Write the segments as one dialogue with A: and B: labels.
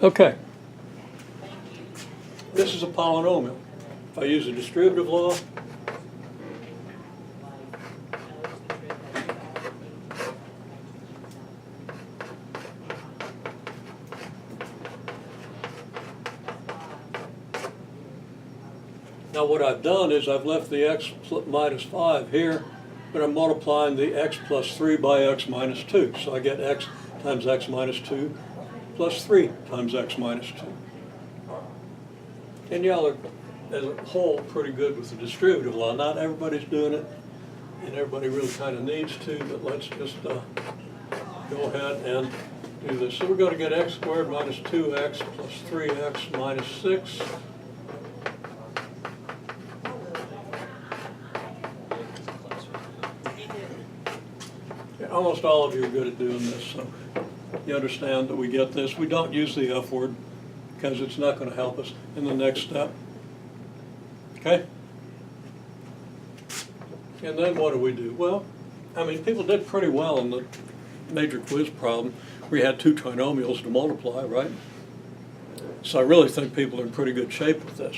A: Okay. This is a polynomial. If I use a distributive law, now what I've done is I've left the x minus 5 here, but I'm multiplying the x plus 3 by x minus 2. So I get x times x minus 2 plus 3 times x minus 2. And y'all are, as a whole, pretty good with the distributive law. Not everybody's doing it, and everybody really kind of needs to, but let's just go ahead and do this. So we're going to get x squared minus 2x plus 3x minus 6. Almost all of you are good at doing this, so you understand that we get this. We don't use the F word because it's not going to help us in the next step. Okay? And then what do? Well, I mean, people did pretty well in the major quiz problem. We had two trinomials to multiply, right? So I really think people are in pretty good shape with this.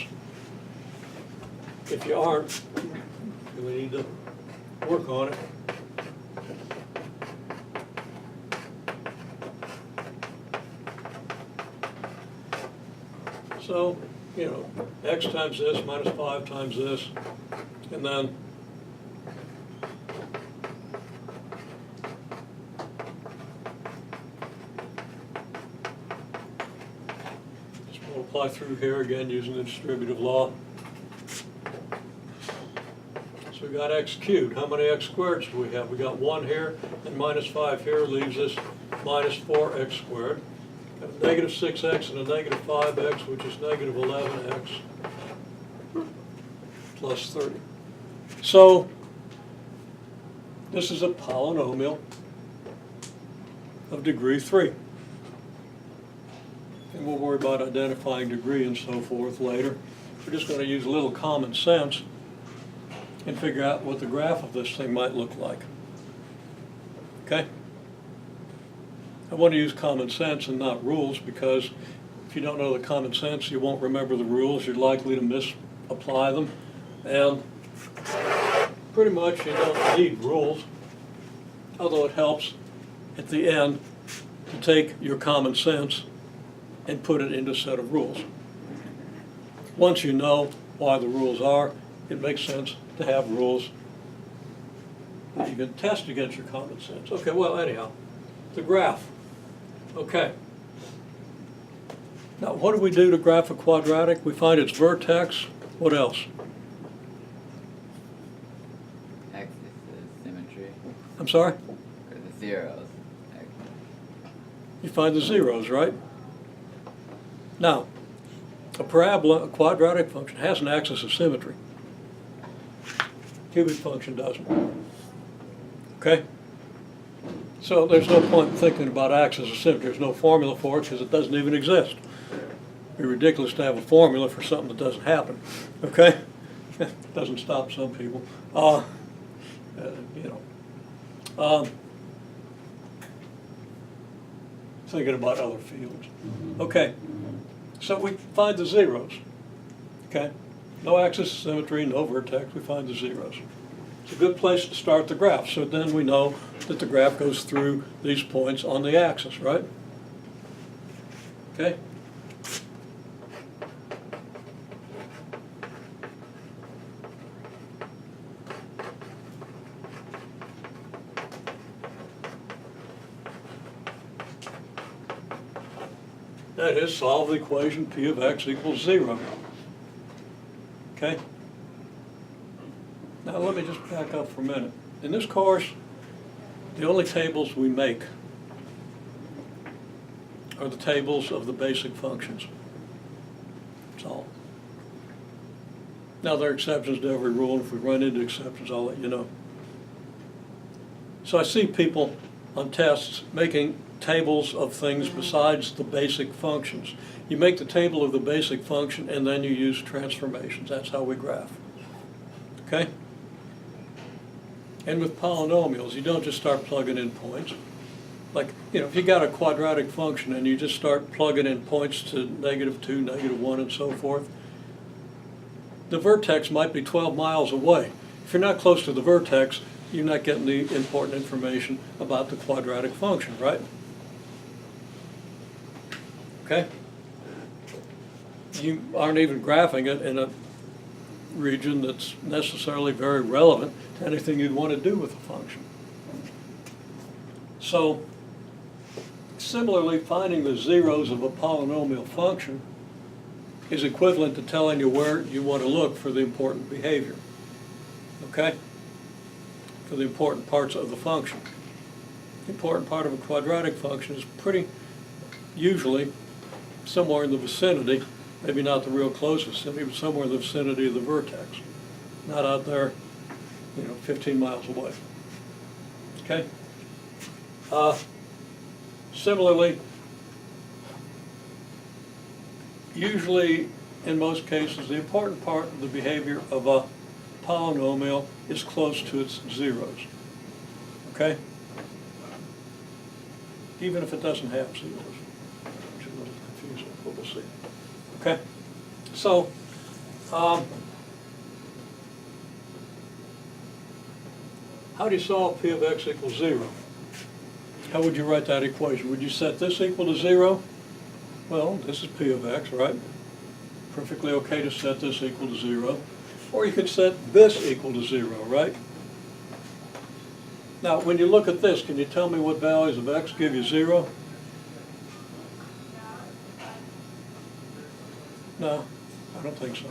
A: If you aren't, we need to work on it. So, you know, x times this minus 5 times this, and then just multiply through here again using the distributive law. So we got x cubed. How many x squareds do we have? We got 1 here, and minus 5 here leaves us minus 4x squared. Got a negative 6x and a negative 5x, which is negative 11x plus 30. So this is a polynomial of degree 3. And we'll worry about identifying degree and so forth later. We're just going to use a little common sense and figure out what the graph of this thing might look like. Okay? I want to use common sense and not rules, because if you don't know the common sense, you won't remember the rules. You're likely to misapply them. And pretty much you don't need rules, although it helps at the end to take your common sense and put it into a set of rules. Once you know why the rules are, it makes sense to have rules that you can test against your common sense. Okay, well, anyhow, the graph. Okay. Now, what do we do to graph a quadratic? We find its vertex. What else?
B: Axis is symmetry.
A: I'm sorry?
B: Or the zeros.
A: You find the zeros, right? Now, a parabola, a quadratic function, has an axis of symmetry. Cubic function doesn't. Okay? So there's no point in thinking about axis of symmetry. There's no formula for it because it doesn't even exist. It'd be ridiculous to have a formula for something that doesn't happen. Okay? It doesn't stop some people. Thinking about other fields. Okay. So we find the zeros. Okay? No axis of symmetry, no vertex. We find the zeros. It's a good place to start the graph. So then we know that the graph goes through these points on the axis, right? Okay? That is, solve the equation P of x equals 0. Okay? Now let me just back up for a minute. In this course, the only tables we make are the tables of the basic functions. That's all. Now there are exceptions to every rule, and if we run into exceptions, I'll let you know. So I see people on tests making tables of things besides the basic functions. You make the table of the basic function and then you use transformations. That's how we graph. Okay? And with polynomials, you don't just start plugging in points. Like, if you got a quadratic function and you just start plugging in points to -2, -1, and so forth, the vertex might be 12 miles away. If you're not close to the vertex, you're not getting the important information about the quadratic function, right? Okay? You aren't even graphing it in a region that's necessarily very relevant to anything you'd want to do with the function. So, similarly, finding the zeros of a polynomial function is equivalent to telling you where you want to look for the important behavior, okay? For the important parts of the function. The important part of a quadratic function is pretty usually somewhere in the vicinity, maybe not the real close vicinity, but somewhere in the vicinity of the vertex. Not out there, 15 miles away. Okay? Similarly, usually, in most cases, the important part of the behavior of a polynomial is close to its zeros. Okay? Even if it doesn't have zeros, which is a little confusing, but we'll see. Okay? So, how do you solve p of x equals 0? How would you write that equation? Would you set this equal to 0? Well, this is p of x, right? Perfectly okay to set this equal to 0. Or you could set this equal to 0, right? Now, when you look at this, can you tell me what values of x give you 0? No, I don't think so.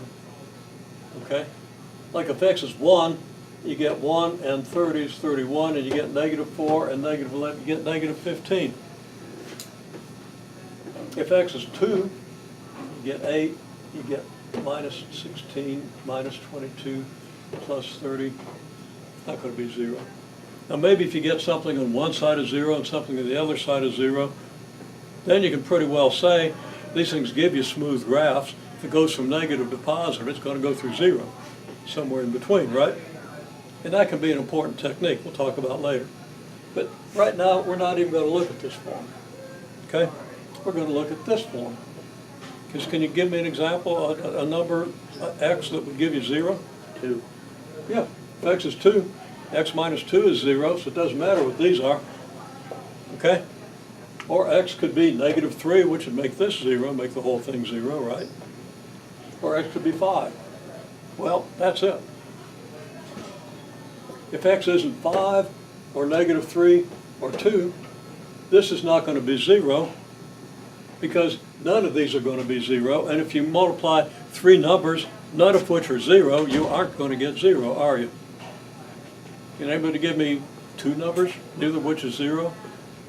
A: Okay? Like if x is 1, you get 1 and 30 is 31, and you get -4 and -11, you get -15. If x is 2, you get 8, you get -16, -22, +30. Not going to be 0. Now maybe if you get something on one side of 0 and something on the other side of 0, then you can pretty well say these things give you smooth graphs. If it goes from negative to positive, it's going to go through 0, somewhere in between, right? And that can be an important technique we'll talk about later. But right now, we're not even going to look at this form. Okay? We're going to look at this form. Because can you give me an example, a number, x, that would give you 0?
C: 2.
A: Yeah, if x is 2, x minus 2 is 0, so it doesn't matter what these are. Okay? Or x could be -3, which would make this 0, make the whole thing 0, right? Or x could be 5. Well, that's it. If x isn't 5, or -3, or 2, this is not going to be 0, because none of these are going to be 0, and if you multiply 3 numbers, none of which are 0, you aren't going to get 0, are you? Can anybody give me 2 numbers, neither of which is 0?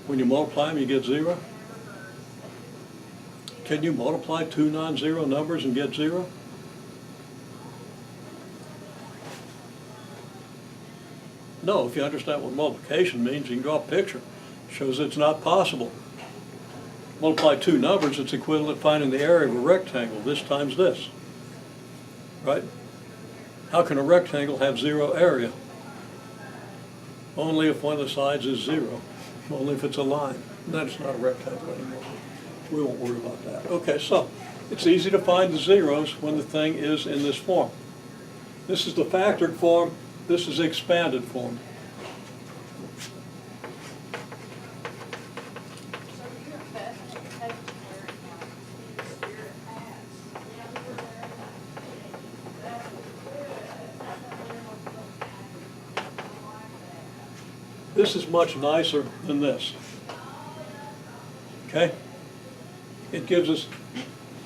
A: When you multiply them, you get 0? Can you multiply 2 non-zero numbers and get 0? No, if you understand what multiplication means, you can draw a picture. It shows it's not possible. Multiply 2 numbers, it's equivalent to finding the area of a rectangle, this times this. Right? How can a rectangle have 0 area? Only if one of the sides is 0. Only if it's a line. Then it's not a rectangle anymore. We won't worry about that. Okay, so it's easy to find the zeros when the thing is in this form. This is the factored form. This is the expanded form. This is much nicer than this. Okay? It gives us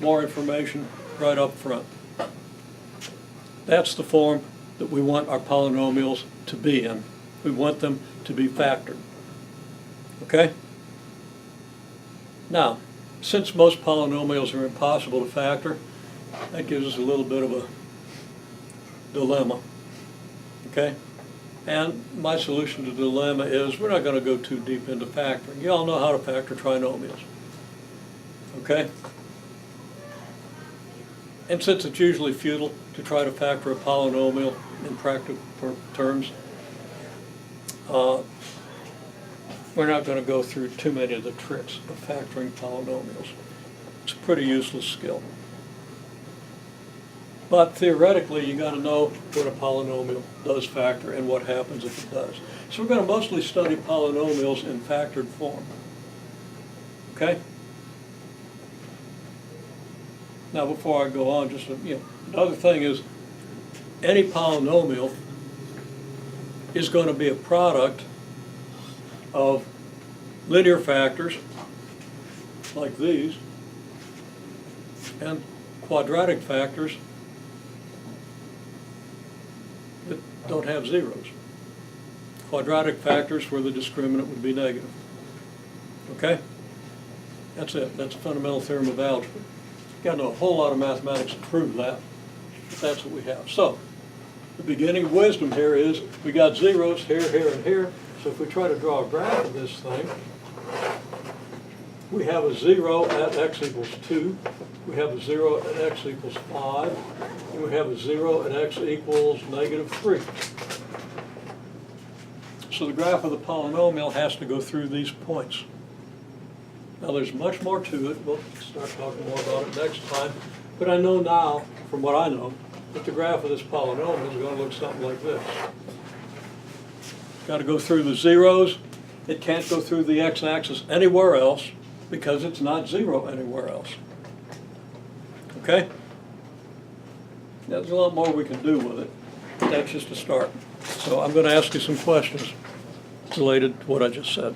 A: more information right up front. That's the form that we want our polynomials to be in. We want them to be factored. Okay? Now, since most polynomials are impossible to factor, that gives us a little bit of a dilemma. Okay? And my solution to the dilemma is we're not going to go too deep into factoring. You all know how to factor trinomials. Okay? And since it's usually futile to try to factor a polynomial in practical terms, we're not going to go through too many of the tricks of factoring polynomials. It's a pretty useless skill. But theoretically, you got to know what a polynomial does factor and what happens if it does. So we're going to mostly study polynomials in factored form. Okay? Now, before I go on, just another thing is, any polynomial is going to be a product of linear factors like these and quadratic factors that don't have zeros. Quadratic factors where the discriminant would be negative. Okay? That's it. That's a fundamental theorem of algebra. You've got to know a whole lot of mathematics to prove that, but that's what we have. So, the beginning of wisdom here is we got zeros here, here, and here. So if we try to draw a graph of this thing, we have a 0 at x equals 2, we have a 0 at x equals 5, and we have a 0 at x equals negative 3. So the graph of the polynomial has to go through these points. Now there's much more to it. We'll start talking more about it next time. But I know now, from what I know, that the graph of this polynomial is going to look something like this. Got to go through the zeros. It can't go through the x-axis anywhere else because it's not 0 anywhere else. Okay? There's a lot more we can do with it. That's just a start. So I'm going to ask you some questions related to what I just said.